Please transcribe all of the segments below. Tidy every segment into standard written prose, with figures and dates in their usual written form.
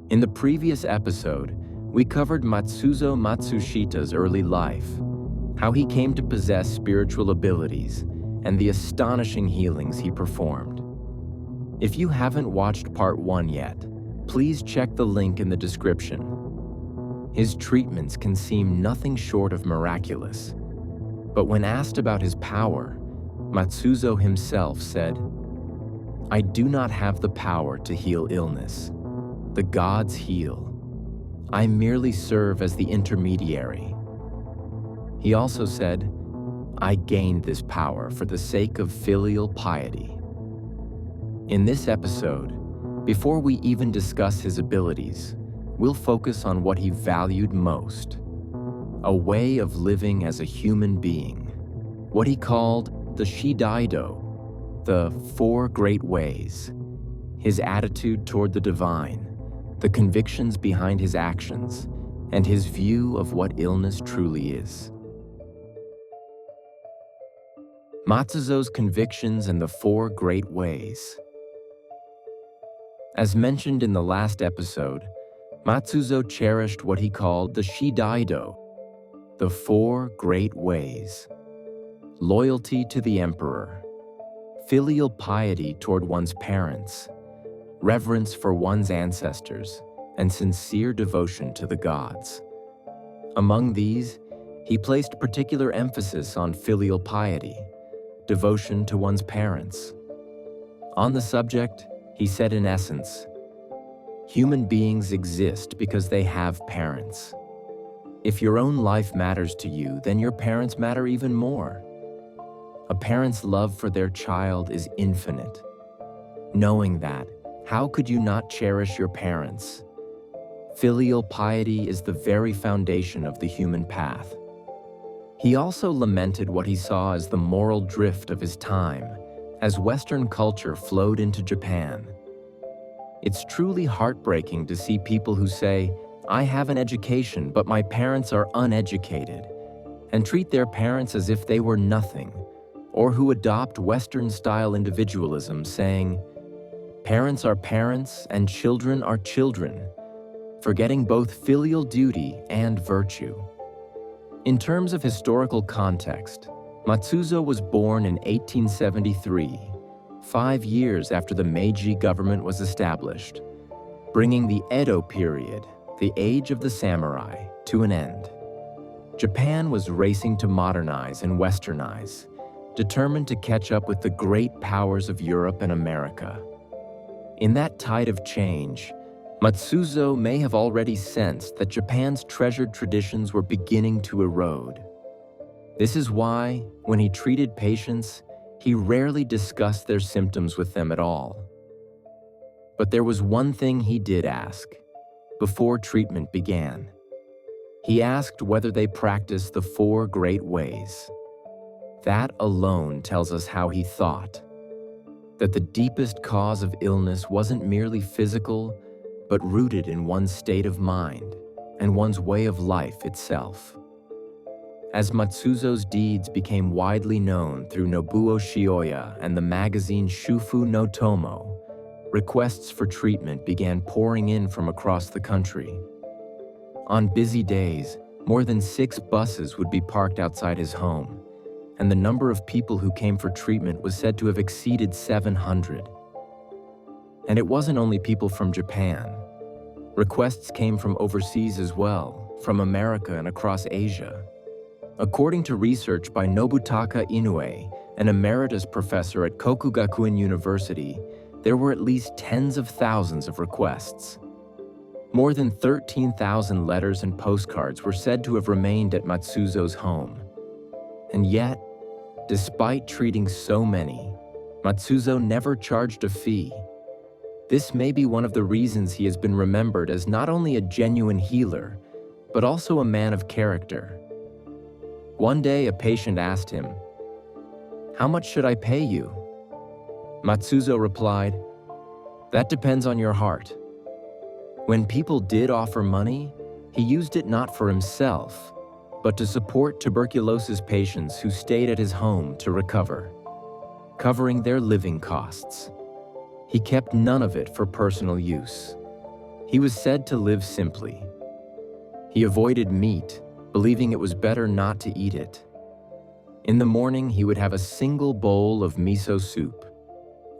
In the previous episode, we covered Matsuzo Matsushita's early life, how he came to possess spiritual abilities, and the astonishing healings he performed. If you haven't watched part 1 yet, please check the link in the description. His treatments can seem nothing short of miraculous, but when asked about his power, Matsuzo himself said, "I do not have the power to heal illness. The gods heal. I merely serve as the intermediary." He also said, "I gained this power for the sake of filial piety." In this episode, before we even discuss his abilities, we'll focus on what he valued most: a way of living as a human being, what he called the Shidaido, the 4 great ways, his attitude toward the divine, the convictions behind his actions, and his view of what illness truly is. Matsuzo's convictions and the 4 great ways. As mentioned in the last episode, Matsuzo cherished what he called the Shidaido, the 4 great ways: loyalty to the emperor, filial piety toward one's parents, reverence for one's ancestors, and sincere devotion to the gods. Among these, he placed particular emphasis on filial piety, devotion to one's parents. On the subject, he said in essence, human beings exist because they have parents. If your own life matters to you, then your parents matter even more. A parent's love for their child is infinite. Knowing that, how could you not cherish your parents? Filial piety is the very foundation of the human path. He also lamented what he saw as the moral drift of his time, as Western culture flowed into Japan. It's truly heartbreaking to see people who say, "I have an education, but my parents are uneducated," and treat their parents as if they were nothing, or who adopt Western-style individualism, saying, "Parents are parents and children are children," forgetting both filial duty and virtue. In terms of historical context, Matsuzo was born in 1873, 5 years after the Meiji government was established, bringing the Edo period, the age of the samurai, to an end. Japan was racing to modernize and westernize, determined to catch up with the great powers of Europe and America. In that tide of change, Matsuzo may have already sensed that Japan's treasured traditions were beginning to erode. This is why, when he treated patients, he rarely discussed their symptoms with them at all. But there was one thing he did ask, before treatment began. He asked whether they practiced the 4 great ways. That alone tells us how he thought. That the deepest cause of illness wasn't merely physical, but rooted in one's state of mind and one's way of life itself. As Matsuzo's deeds became widely known through Nobuo Shioya and the magazine Shufu no Tomo, requests for treatment began pouring in from across the country. On busy days, more than 6 buses would be parked outside his home, and the number of people who came for treatment was said to have exceeded 700. And it wasn't only people from Japan. Requests came from overseas as well, from America and across Asia. According to research by Nobutaka Inoue, an emeritus professor at Kokugakuen University, there were at least tens of thousands of requests. More than 13,000 letters and postcards were said to have remained at Matsuzo's home. And yet, despite treating so many, Matsuzo never charged a fee. This may be one of the reasons he has been remembered as not only a genuine healer, but also a man of character. One day, a patient asked him, "How much should I pay you?" Matsuzo replied, "That depends on your heart." When people did offer money, he used it not for himself, but to support tuberculosis patients who stayed at his home to recover, covering their living costs. He kept none of it for personal use. He was said to live simply. He avoided meat, believing it was better not to eat it. In the morning, he would have a single bowl of miso soup.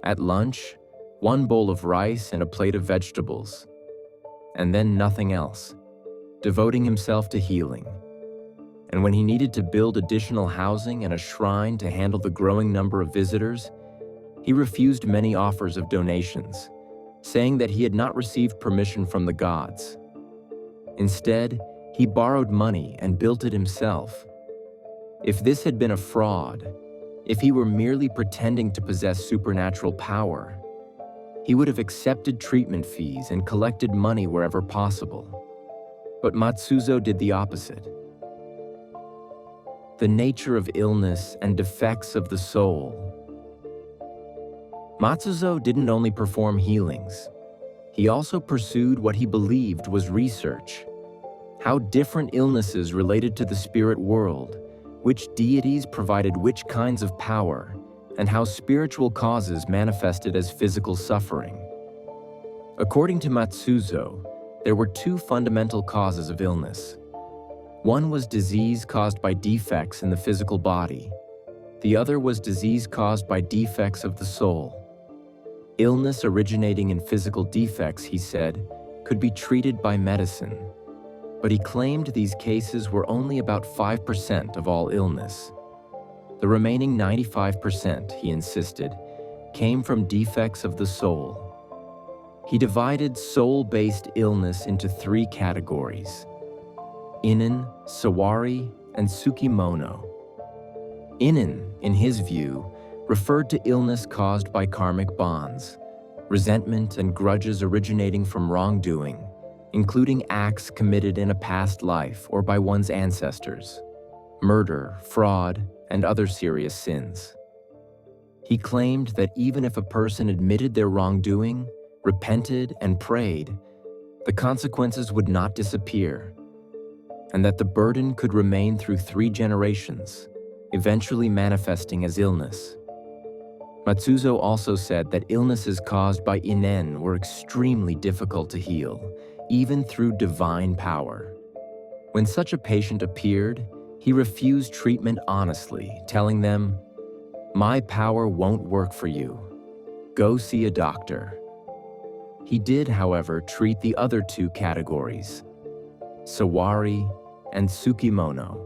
At lunch, one bowl of rice and a plate of vegetables. And then nothing else, devoting himself to healing. And when he needed to build additional housing and a shrine to handle the growing number of visitors, he refused many offers of donations, saying that he had not received permission from the gods. Instead, he borrowed money and built it himself. If this had been a fraud, if he were merely pretending to possess supernatural power, he would have accepted treatment fees and collected money wherever possible. But Matsuzo did the opposite. The nature of illness and defects of the soul. Matsuzo didn't only perform healings, he also pursued what he believed was research. How different illnesses related to the spirit world, which deities provided which kinds of power, and how spiritual causes manifested as physical suffering. According to Matsuzo, there were two fundamental causes of illness. One was disease caused by defects in the physical body. The other was disease caused by defects of the soul. Illness originating in physical defects, he said, could be treated by medicine. But he claimed these cases were only about 5% of all illness. The remaining 95%, he insisted, came from defects of the soul. He divided soul-based illness into three categories: Innen, Sawari, and Tsukimono. Innen, in his view, referred to illness caused by karmic bonds, resentment and grudges originating from wrongdoing, including acts committed in a past life or by one's ancestors, murder, fraud, and other serious sins. He claimed that even if a person admitted their wrongdoing, repented, and prayed, the consequences would not disappear, and that the burden could remain through 3 generations, eventually manifesting as illness. Matsuzo also said that illnesses caused by innen were extremely difficult to heal, even through divine power. When such a patient appeared, he refused treatment honestly, telling them, "My power won't work for you. Go see a doctor." He did, however, treat the other 2 categories, Sawari and Tsukimono.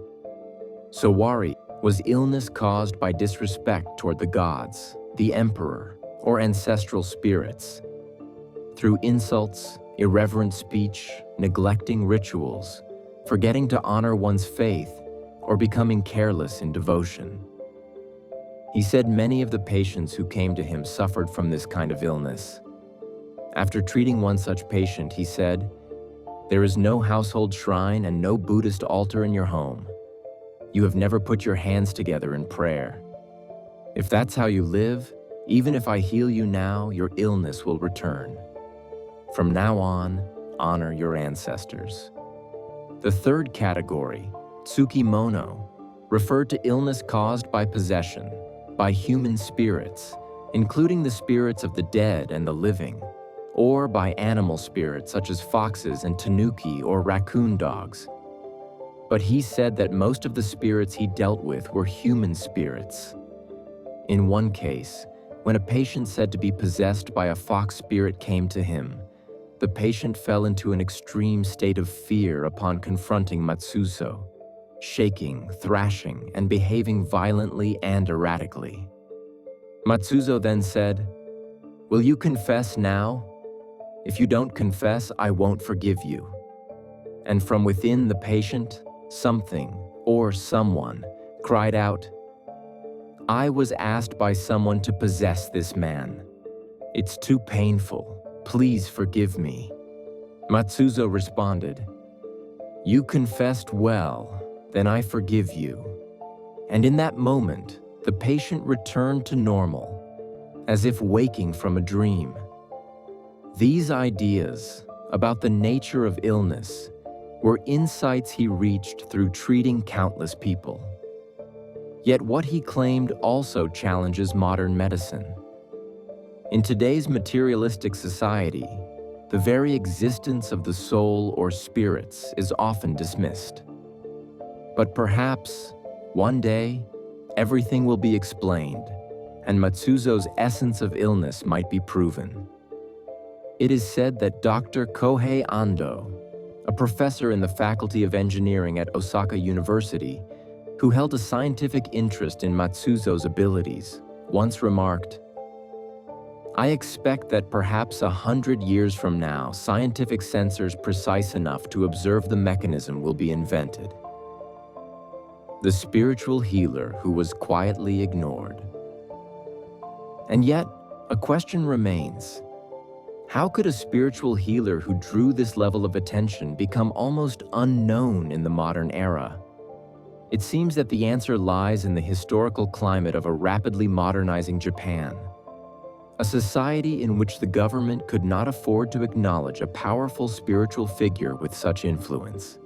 Sawari was illness caused by disrespect toward the gods, the emperor, or ancestral spirits. Through insults, irreverent speech, neglecting rituals, forgetting to honor one's faith, or becoming careless in devotion. He said many of the patients who came to him suffered from this kind of illness. After treating one such patient, he said, "There is no household shrine and no Buddhist altar in your home. You have never put your hands together in prayer. If that's how you live, even if I heal you now, your illness will return. From now on, honor your ancestors." The third category, Tsukimono, referred to illness caused by possession, by human spirits, including the spirits of the dead and the living, or by animal spirits such as foxes and tanuki or raccoon dogs. But he said that most of the spirits he dealt with were human spirits. In one case, when a patient said to be possessed by a fox spirit came to him, the patient fell into an extreme state of fear upon confronting Matsuzo, shaking, thrashing, and behaving violently and erratically. Matsuzo then said, "Will you confess now? If you don't confess, I won't forgive you." And from within the patient, something or someone cried out, "I was asked by someone to possess this man. It's too painful. Please forgive me." Matsuzo responded, "You confessed well, then I forgive you." And in that moment, the patient returned to normal, as if waking from a dream. These ideas about the nature of illness were insights he reached through treating countless people. Yet what he claimed also challenges modern medicine. In today's materialistic society, the very existence of the soul or spirits is often dismissed. But perhaps, one day, everything will be explained, and Matsuzo's essence of illness might be proven. It is said that Dr. Kohei Ando, a professor in the Faculty of Engineering at Osaka University, who held a scientific interest in Matsuzo's abilities, once remarked, "I expect that perhaps 100 years from now, scientific sensors precise enough to observe the mechanism will be invented." The spiritual healer who was quietly ignored. And yet, a question remains. How could a spiritual healer who drew this level of attention become almost unknown in the modern era? It seems that the answer lies in the historical climate of a rapidly modernizing Japan, a society in which the government could not afford to acknowledge a powerful spiritual figure with such influence.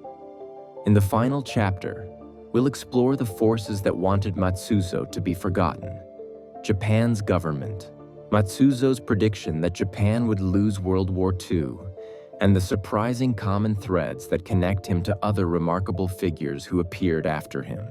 In the final chapter, we'll explore the forces that wanted Matsuzo to be forgotten. Japan's government, Matsuzo's prediction that Japan would lose World War II, and the surprising common threads that connect him to other remarkable figures who appeared after him.